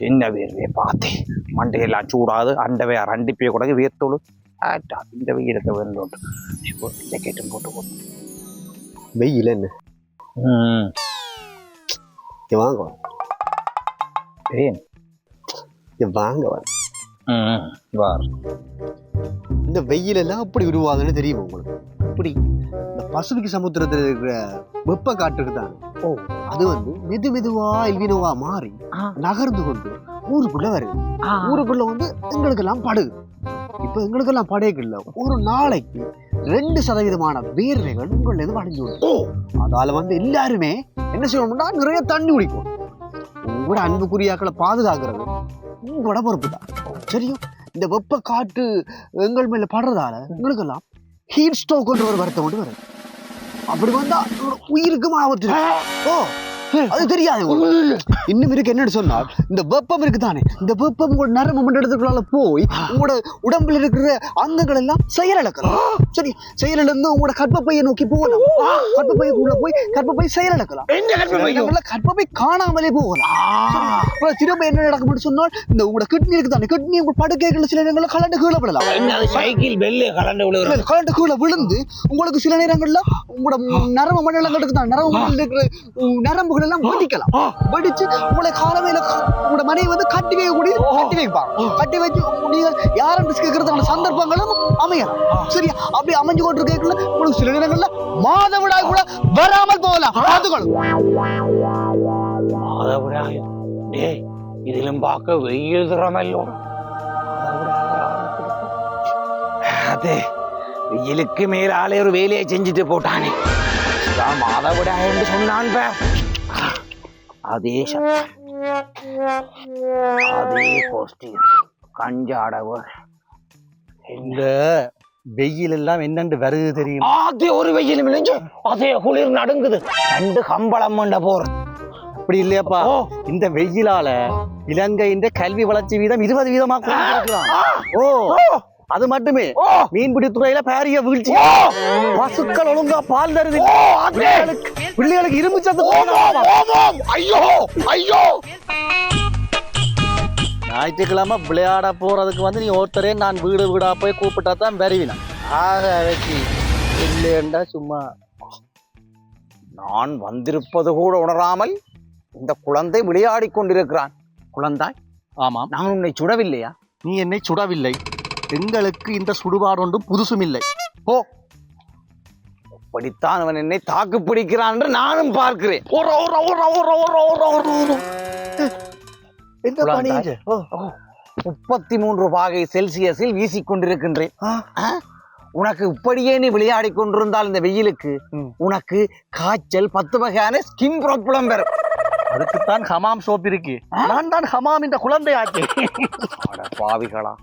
என்ன வேர்வையை பார்த்தேன் மண்டையெல்லாம் சூடாது அண்டவை ரெண்டிப்பே கூட வேர்த்தோடு ஆட்டா இந்த வெயிலத்தை வேணும் ஜக்கெட்டும் போட்டு போட்டு வெயில் என்ன வாங்க ஏன் வாங்க வார் இந்த வெயில் எல்லாம் அப்படி உருவாகுதுன்னு தெரியும் உங்களுக்கு அப்படி இந்த பசிபிக் சமுத்திரத்தில் இருக்கிற வெப்ப காற்றுக்கு தான் அது வந்து மெது மெதுவா எல்வினோவா மாறி நகர்ந்து கொண்டு ஊருக்குள்ள வருது ஊருக்குள்ள வந்து எங்களுக்கெல்லாம் படுது இப்ப எங்களுக்கெல்லாம் படையக்குள்ள ஒரு நாளைக்கு 2% வேர்வைகள் உங்கள இருந்து அடைஞ்சு விடும் அதால வந்து எல்லாருமே என்ன செய்யணும்னா நிறைய தண்ணி குடிக்கும் உங்களோட அன்புக்குரியாக்களை பாதுகாக்கிறது உங்களோட பொறுப்பு தான் சரியும் இந்த வெப்ப காற்று எங்கள் மேல படுறதால எங்களுக்கெல்லாம் ஹீட் ஸ்ட்ரோக் ஒரு வருத்தம் கொண்டு வருது அப்படி வந்தா உயிருக்கும் ஆபத்து அது தெரியாது இன்னும் இருக்கு என்னன்னு சொன்னால் இந்த வெப்பம் இருக்குதானே இந்த வெப்பம் உங்களோட நரம்பு மண்டலத்துக்குள்ளால போய் உங்களோட உடம்புல இருக்கிற அங்கங்கள் எல்லாம் செயலிழக்கலாம் சரி செயலிழந்து உங்களோட கர்ப்பப்பையை நோக்கி போகலாம் கர்ப்பப்பைக்குள்ள போய் கர்ப்பப்பை செயலிழக்கலாம் கர்ப்பப்பை காணாமலே போகலாம் திரும்ப என்ன நடக்கும் சொன்னால் இந்த உங்களோட கிட்னி இருக்குதானே கிட்னி உங்க படுக்கைகள் சில நேரங்களில் கலண்டு கீழே விழலாம் கலண்டு கீழே விழுந்து உங்களுக்கு சில நேரங்கள்ல உங்களோட நரம்பு மண்டலங்கள் இருக்குதான் நரம்பு மண்டலம் இருக்கிற நரம்பு எல்லாம் வெடிக்கலாம் வெடிச்சு உங்களை காலமையில உங்களோட மனைவி வந்து கட்டி வைப்பாங்க கட்டி வச்சு நீங்க யாரும் கேட்கறதுக்கான சந்தர்ப்பங்களும் அமையலாம் சரியா அப்படி அமைஞ்சு கொண்டு கேட்கல உங்களுக்கு சில நேரங்கள்ல மாதவிடாய் கூட வராமல் போகலாம் மாதவிடாய் இதிலும் பார்க்க வெயில் திறமல்லோ அதே வெயிலுக்கு மேலாலே ஒரு வேலையை செஞ்சுட்டு போட்டானே மாதவிடாய் என்று சொன்னான் அதே அதே கோஸ்டியூம் கஞ்சாடவர் இந்த வெயில் எல்லாம் என்னன்னு வருது தெரியும் அதே ஒரு வெயில் விளைஞ்சு அதே குளிர் நடுங்குது 2 கம்பளம் மண்ட போற அப்படி இல்லையாப்பா இந்த வெயிலால இலங்கையின் கல்வி வளர்ச்சி வீதம் 20% அது மட்டுமே மீன்பிடி துறையில பாரிய வீழ்ச்சி பசுக்கள் ஒழுங்கா பால் தருது பிள்ளைகளுக்கு இரும்பு சத்து ஞாயிற்றுக்கிழமை விளையாட போறதுக்கு வந்து நீ ஒருத்தரே நான் வீடு வீடா போய் கூப்பிட்டா தான் வருவினா இல்லையண்டா சும்மா நான் வந்திருப்பது கூட உணராமல் இந்த குழந்தை விளையாடி கொண்டிருக்கிறான் குழந்தாய் ஆமாம் நான் உன்னை சுடவில்லையா நீ என்னை சுடவில்லை எங்களுக்கு இந்த சுடுபாடு ஒன்றும் புதுசும் இல்லை அப்படித்தான் அவன் என்னை தாக்கு பிடிக்கிறான் என்று நானும் பார்க்கிறேன் 33 பாகை செல்சியஸில் வீசிக்கொண்டிருக்கின்றேன் உனக்கு இப்படியே நீ விளையாடி கொண்டிருந்தால் இந்த வெயிலுக்கு உனக்கு காய்ச்சல் 10 வகையான ஸ்கின் ப்ராப்ளம் வரும் அதுக்குத்தான் ஹமாம் சோப் இருக்கு நான் தான் ஹமாம் இந்த குழந்தை ஆச்சு பாவிகளா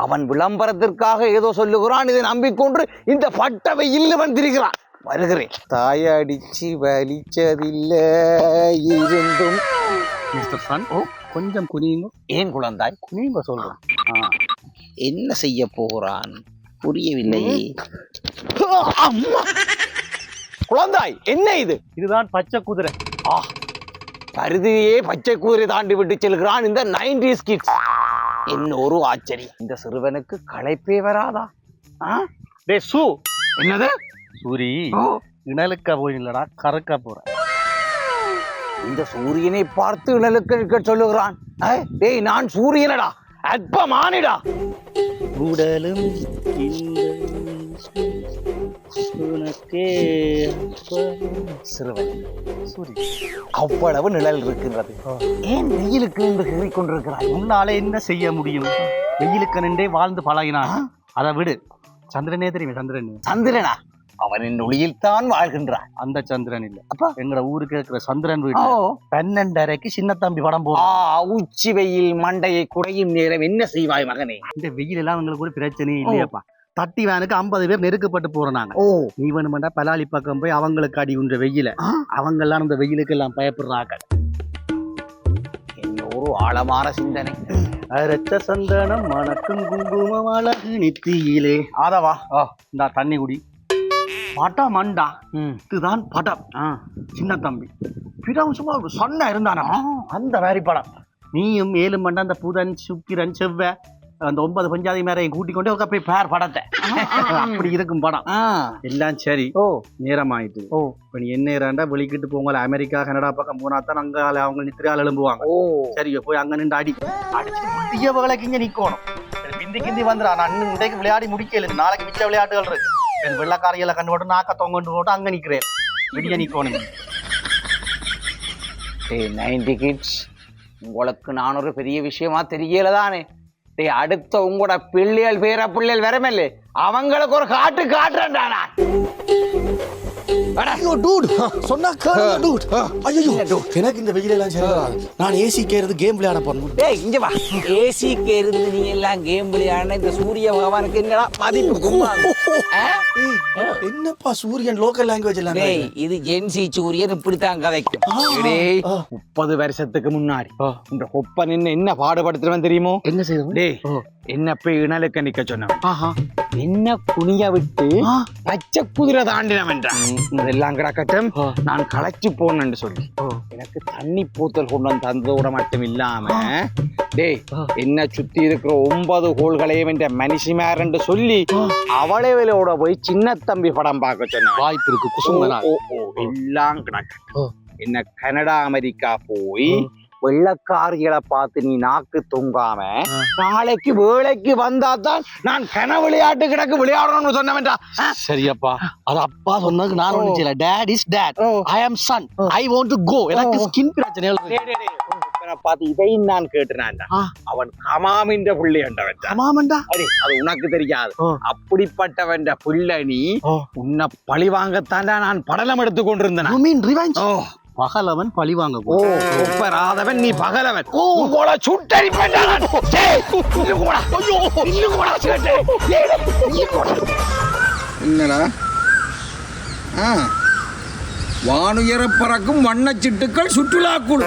அவன் விளம்பரத்திற்காக ஏதோ சொல்லுகிறான் இதை நம்பிக்கொண்டு இந்த பட்ட வெயில் வந்திருக்கிறான் வருகிறேன் தாயடிச்சு வலிச்சதில்ல இருந்தும் மிஸ்டர் சன் கொஞ்சம் குனியுங்க ஏன் குழந்தாய் குனியுங்க சொல்றேன் என்ன செய்ய போகிறான் புரியவில்லையே குழந்தாய் என்ன இதுதான் பச்சை குதிரை பருதியே பச்சை குதிரை தாண்டி விட்டு செல்கிறான் இந்த 90s கிட்ஸ் என்ன ஒரு ஆச்சரியம் இந்த சிறுவனுக்கு களைப்பே வராதா என்னது சூரி இணலுக்க போயில்லடா கறக்க போற இந்த சூரியனை பார்த்து இணலுக்க சொல்லுகிறான் டேய் நான் சூரியனடா அற்பமானிடா உடலும் சிறுவன் அவ்வளவு நிழல் இருக்கின்றது ஏன் வெயிலுக்கு என்று கூறிக்கொண்டிருக்கிறாய் உன்னால என்ன செய்ய முடியும் வெயிலுக்கு நின்றே வாழ்ந்து பழகினான் அதை விடு சந்திரனே தெரியுமே சந்திரனா அவனின் ஒளியில் தான் வாழ்கின்றான் அந்த சந்திரன் இல்ல அப்ப எங்கட ஊருக்கு இருக்கிற சந்திரன் வீடு 12:30 சின்ன தம்பி படம் உச்சி வெயில் மண்டையை குறையும் நேரம் என்ன செய்வாய் மகனே இந்த வெயில் எல்லாம் எங்களுக்கு ஒரு பிரச்சனையே இல்லையாப்பா தட்டி வேனுக்கு 50 பேர் நெருக்கப்பட்டு போறாங்க நீ வேணுமெண்டா பலாலி பக்கம் போய் அவங்களுக்கு அடி உன்ற வெயில அவங்க எல்லாம் இந்த வெயிலுக்கு எல்லாம் பயப்படுறாங்க ஒரு ஆழமான சிந்தனை அரச்ச சந்தனம் மணக்கும் குங்குமம் அழகு நெத்தியிலே ஆதவா இந்த தண்ணி குடி பட்டா மண்டா இதுதான் படம் சின்ன தம்பி பிடம் சும்மா ஒரு சொன்ன இருந்தானா அந்த மாதிரி படம் நீயும் மேலும் பண்ண அந்த புதன் சுக்கிரன் செவ்வாய் அந்த 9 பஞ்சாதி மேரையும் கூட்டிக் கொண்டு ஒரு போய் பேர் படத்தை அப்படி இருக்கும் படம் எல்லாம் சரி நேரம் ஆயிட்டு இப்ப நீ என்ன நேரம்டா வெளிக்கிட்டு போங்க அமெரிக்கா கனடா பக்கம் போனா தான் அங்க அவங்க நித்திரால் எழும்புவாங்க சரியோ போய் அங்க நின்று அடிச்சு வேலைக்கு இங்க நிக்கணும் பிந்தி கிந்தி வந்துடா நான் இன்னும் இன்றைக்கு விளையாடி முடிக்கல நாளைக்கு மிச்ச விளையாட்டுகள் இருக்கு வெள்ளக்காரிகளை கண்டு போட்டு நாக்க தொங்கண்டு போட்டு அங்க நிக்கிறேன் விடிய நிக்கணும் 90 கிட்ஸ் உங்களுக்கு நான் ஒரு பெரிய விஷயமா தெரியல தானே அடுத்த உங்களோட பிள்ளைகள் பேர பிள்ளைகள் வரமில்லை அவங்களுக்கு ஒரு காட்டுறேன்டா நான் சொன்னா எனக்கு இந்த வெயில எல்லாம் சரி நான் ஏசி கேறது கேம் விளையாட போறேன். டேய் இங்க வா ஏசி கேறது நீ எல்லாம் கேம் விளையாட இந்த சூரிய பகவானுக்கு என்னடா மதிப்பு என்னப்பா சூரியன் லோக்கல் லாங்குவேஜ் எல்லாம் டேய் இது ஜென்சி சூரியன் இப்படித்தான் கதைக்கும். டேய் 30 வருஷத்துக்கு முன்னாடி இந்த கொப்பன் என்ன பாடுபடுத்துறவன் தெரியுமோ? என்ன செய்யணும்? டேய் என்ன போய் இணலுக்க நிக்க சொன்னவன் என்ன குனிய விட்டு பச்சை குதிரை தாண்டினவன் இதெல்லாம் கிடக்கட்டும் நான் களைச்சு போனேன்னு சொல்லி எனக்கு தண்ணி பூத்தல் கொண்டு வந்து தந்ததோட மட்டும் இல்லாம டேய் என்ன சுத்தி இருக்கிற 9 கோள்களையும் என்ற மனுஷிமாரன்னு சொல்லி அவளையோட போய் சின்ன தம்பி படம் பார்க்க சொன்ன வாய்ப்பு இருக்கு குசுமனா எல்லாம் கிடக்கட்டும் என்ன கனடா அமெரிக்கா போய் வெள்ளக்காரிகளை பார்த்து நீ நாக்கு தொங்காம நாளைக்கு வேலைக்கு வந்தா தான் நான் கன விளையாட்டு கிடக்கு விளையாடணும்னு சொன்னவன்டா. சரியப்பா அது அப்பா சொன்னதுக்கு நான் ஒண்ணு செய்யல. That is that, I am son, I want to go. எனக்கு ஸ்கின் பிரச்சனை பார்த்து இதையும் நான் கேட்டுனான்டா. அவன் கமாமின்ற புள்ளையண்டவன். கமாமண்டா அது உனக்கு தெரியாது. அப்படிப்பட்டவன் புள்ள நீ உன்னை பழி வாங்கத்தாண்டா நான் படலம் எடுத்து கொண்டிருந்தேன். You mean revenge? பகலவன் பழி வாங்க ஒப்பராதவன் நீ பகலவன். உங்கள சுட்டரிப்பேன். என்னடா வானுயர பறக்கும் வண்ணச்சிட்டுக்கள் சுற்றுலா குழு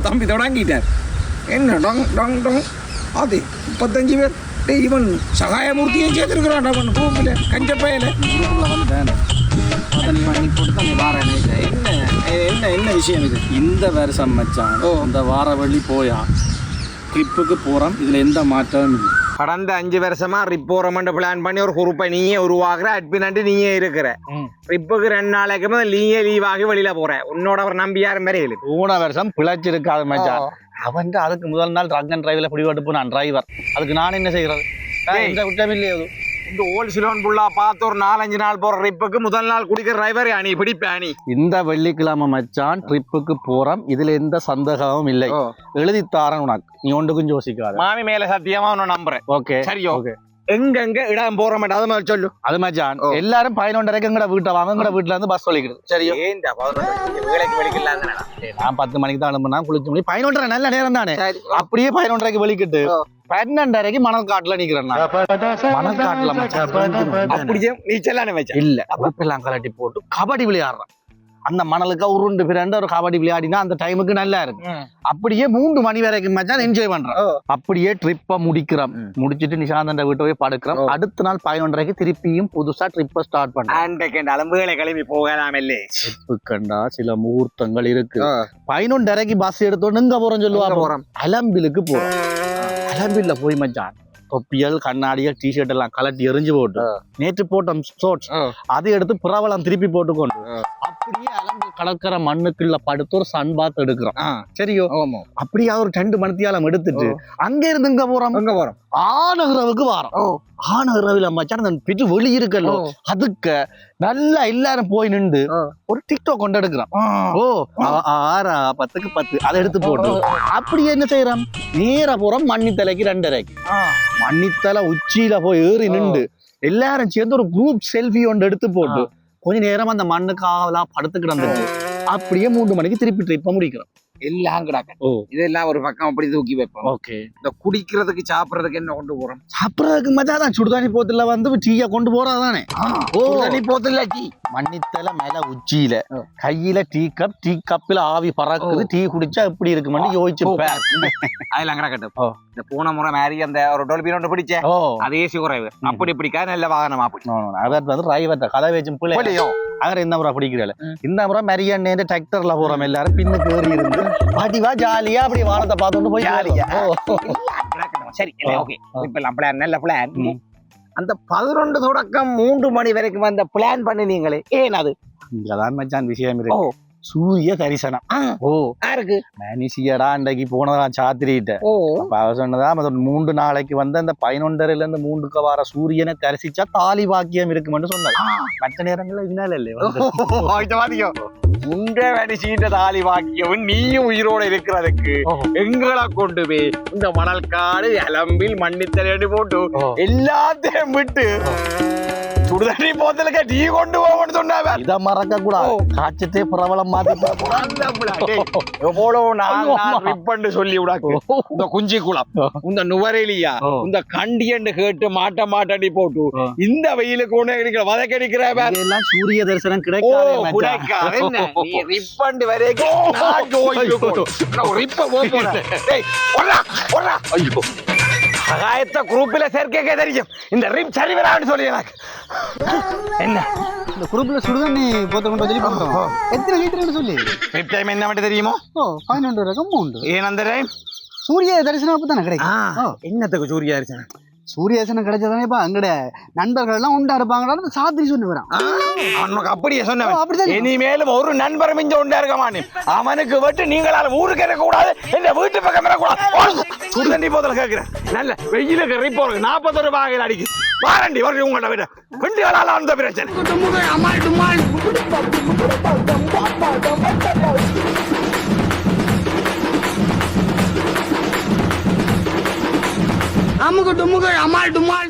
தம்பி தொடங்கிட்டார். என்ன டொங் டொங் டொங் அது 35 பேர். இவன் சகாயமூர்த்தியை சேர்த்திருக்கிறான். அவன் ரூமில் கஞ்சப்பையில என்ன விஷயம் இது? இந்த வருஷம் மச்சான் இந்த வார வழி போயா ட்ரிப்புக்கு போறோம். இதுல எந்த மாற்றமும் இல்லை. கடந்த 5 வருஷமா ரிப்போரமெண்ட் பிளான் பண்ணி ஒரு குரூப்பை நீயே உருவாக்குற, அட்மினன்ட் நீயே இருக்கிற. ட்ரிப்புக்கு 2 நாளைக்கு முதல் நீயே லீவ் ஆகி வெளியில போற. உன்னோட அவர் நம்பி யாரும் வரையில. போன வருஷம் பிழைச்சிருக்காது மச்சான். அவன் அதுக்கு முதல் நாள் ட்ரங்க் அண்ட் டிரைவ்ல பிடிபட்டு நான் டிரைவர். அதுக்கு நான் என்ன செய்யறது? இந்த குற்றம் இல்லையோ. இந்த ஓல்ட் சிலோன் புல்லா பார்த்து ஒரு 4-5 நாள் போற ட்ரிப்புக்கு முதல் நாள் குடிக்கிற டிரைவர் அணி பிடிப்பாணி. இந்த வெள்ளிக்கிழமை மச்சான் ட்ரிப்புக்கு போறோம். இதுல எந்த சந்தேகமும் இல்லை. எழுதித்தாரன் உனக்கு, நீ ஒன்றுக்கும் யோசிக்காத. மாமி மேல சத்தியமா ஒன்னு நம்புறேன். ஓகே சரியோ? எங்க இடம் போற மாட்டேன். அது மாதிரி சொல்லு. அது மச்சான் எல்லாரும் 11:30 எங்கட வீட்டை வாங்க. எங்கட வீட்டுல இருந்து பஸ் வலிக்கிறது. சரியோ? வேலைக்கு நான் 10 மணிக்கு தான் அனுப்புனா குளிச்சு முடியும். 11:30 நல்ல நேரம் தானே. அப்படியே 11:30 வெளிக்கிட்டு 12:30 மணல் காட்டுல நிக்கிறேன். மணல் காட்டுல அப்படியே நீச்சல் இல்ல உப்பெல்லாம் கலட்டி போட்டு கபடி விளையாடுறேன். அந்த மணலுக்கு உருண்டு பிறண்டு ஒரு கபடி விளையாடினா அந்த டைமுக்கு நல்லா இருக்கு. அப்படியே 3 மணி வரைக்கும் மச்சான் என்ஜாய் பண்றோம். அப்படியே ட்ரிப்பை முடிக்கிறோம். முடிச்சிட்டு நிஷாந்தன் வீட்டு போய் படுக்கிறோம். அடுத்த நாள் 11:30 திருப்பியும் புதுசா ட்ரிப்பை ஸ்டார்ட் பண்றோம். வேலை கிளம்பி போகலாம். கண்டா சில முகூர்த்தங்கள் இருக்கு. 11:30 பஸ் எடுத்தோன்னு இங்க போறோம் சொல்லுவா. போறோம் அலம்பிலுக்கு போறோம். அலம்பில்ல போய் மச்சான் தொப்பியல் கண்ணாடியல் டிஷர்ட் எல்லாம் கலட்டி எரிஞ்சு போட்டு நேற்று போட்டோம் ஷோர்ட்ஸ் அதை எடுத்து புறவெல்லாம் திருப்பி போட்டுக்கொண்டு அப்படியே அலம்பு கடற்கரை மண்ணுக்குள்ள படுத்து ஒரு சன் பாத் எடுக்கிறோம். சரியோ? அப்படியே ஒரு 2 மணித்தியாலம் எடுத்துட்டு அங்க இருந்து இங்க போறோம். ஆனகிரவுக்கு வாரம். ஆனகிரவில மச்சான் அந்த பிட்டு வெளி இருக்கല്ലോ அதுக்கு நல்லா எல்லாரும் போய் நின்று ஒரு டிக்டாக் கொண்டு எடுக்கிறோம். 6:10க்கு 10 அதை எடுத்து போட்டு அப்படியே என்ன செய்யறோம்? நேர போறோம் மண்ணித்தலைக்கு 2:30. மண்ணித்தலை உச்சியில போய் ஏறி நின்று எல்லாரும் சேர்ந்து ஒரு குரூப் செல்ஃபி ஒன்று எடுத்து போட்டு கொஞ்ச நேரம் அந்த மண்ணுக்காவெல்லாம் படுத்து கிடந்துட்டு அப்படியே 3 மணிக்கு திருப்பி ட்ரிப்பை முடிக்கிறோம். எல்லாம் கிடக்க இதெல்லாம் ஒரு பக்கம் அப்படி தூக்கி வைப்போம். ஓகே. இந்த குடிக்கிறதுக்கு சாப்பிடறதுக்கு என்ன கொண்டு போறோம்? சாப்பிடறதுக்கு மச்சான் தான் சுடுதண்ணி போத்துல வந்து டீயை கொண்டு போறதானே. தண்ணி போத்துல டீ மண்ணித்தல மேல உச்சியில கையில டீ கப்பில ஆவி பறக்குது டீ குடிச்சா எப்படி இருக்குமென்னு யோசிச்சு அதெல்லாம் கிடக்கட்டும் இந்த போன முறை மாதிரி அந்த ஒரு டொல்பின் ஒன்று பிடிச்ச அதே குறைவு அப்படி பிடிக்கா நல்ல வாகனம் அப்படி அவர் வந்து டிரைவர் கதை வச்சும் பிள்ளையோ அவர் இந்த முறை பிடிக்கிறல இந்த முறை மரியண்ணே டிராக்டர்ல போறோம் எல்லாரும் பின்னுக்கு ஏறி இருந்து பாட்டிவா ஜாலியா அப்படி வானத்தை பார்த்துட்டு போய் ஜாலியா சரி ஓகே இப்ப எல்லாம் பிளான் நல்ல பிளான் அந்த 11 தொடக்கம் 3 மணி வரைக்கும் அந்த பிளான் பண்ணினீங்களே ஏன் அது இங்கதான் மச்சான் விஷயம் இருக்கு சூரிய தரிசனம் யாருக்கு மனுஷியடா அன்றைக்கு போனதா சாத்திரிட்ட அவ சொன்னதா 3 நாளைக்கு வந்து அந்த 11:30 இருந்து 3க்கு வர சூரியனை தரிசிச்சா தாலி பாக்கியம் இருக்குமென்னு சொன்னாரு மற்ற நேரங்கள்ல இதனால இல்லையோ உங்க மனுஷின்ற தாலி பாக்கியம் நீயும் உயிரோட இருக்கிறதுக்கு எங்களை கொண்டு போய் இந்த மணல்காடு அலம்பில் மண்ணித்தலை போட்டு எல்லாத்தையும் விட்டு சுடுதண்ணி போத்தலுக்கு டீ கொண்டு போவோம்னு சொன்னாங்க இத மறக்க கூடாது காய்ச்சத்தே பிரபலம் மாத்தி சொல்லி விடாக்கு இந்த குஞ்சி குளம் இந்த நுவரெலியா இந்த கண்டியன்னு கேட்டு மாட்டாண்டி போட்டு இந்த வெயிலுக்கு ஒண்ணு வதக்கடிக்கிற எல்லாம் சூரிய தரிசனம் கிடைக்காது ரிப்பண்டு வரைக்கும் சகாயத்த குரூப்ல சேர்க்கே தெரியும் இந்த ரிப் சரி வரான்னு சொல்லி எனக்கு என்ன இந்த குரூப்ல சுடுதண்ணி போத்த கொண்டு சொல்லி போட்டோம் எத்தனை லிட்டர்னு சொல்லி ரிப் டைம் என்ன மட்டும் தெரியுமோ 500 ரகம் உண்டு ஏன் அந்த டைம் சூரிய தரிசனம் அப்ப தானே கிடைக்கும் என்னத்துக்கு சூரிய தரிசனம் சூரிய தரிசனம் கிடைச்சதானே இப்ப அங்கட நண்பர்கள் எல்லாம் உண்டா இருப்பாங்கடா சாத்திரி சொன்ன வரான் அவனுக்கு அப்படியே சொன்னவன் இனிமேலும் ஒரு நண்பர் மிஞ்ச உண்டா இருக்க மாட்டேன் அவனுக்கு விட்டு நீங்களால ஊருக்கு இருக்க கூடாது என்ன வீட்டு பக்கம் வரக்கூடாது சுடுதண்ணி போதல கேட்கிறேன் நல்ல வெயிலுக்கு ரிப்போர்ட் 41 பாகையில் அடிக்கு வாரண்டி வரும் உங்கள்ட்ட விட பெண்டுகளால அந்த பிரச்சனை அமுக டுமுக அமால் டுமால்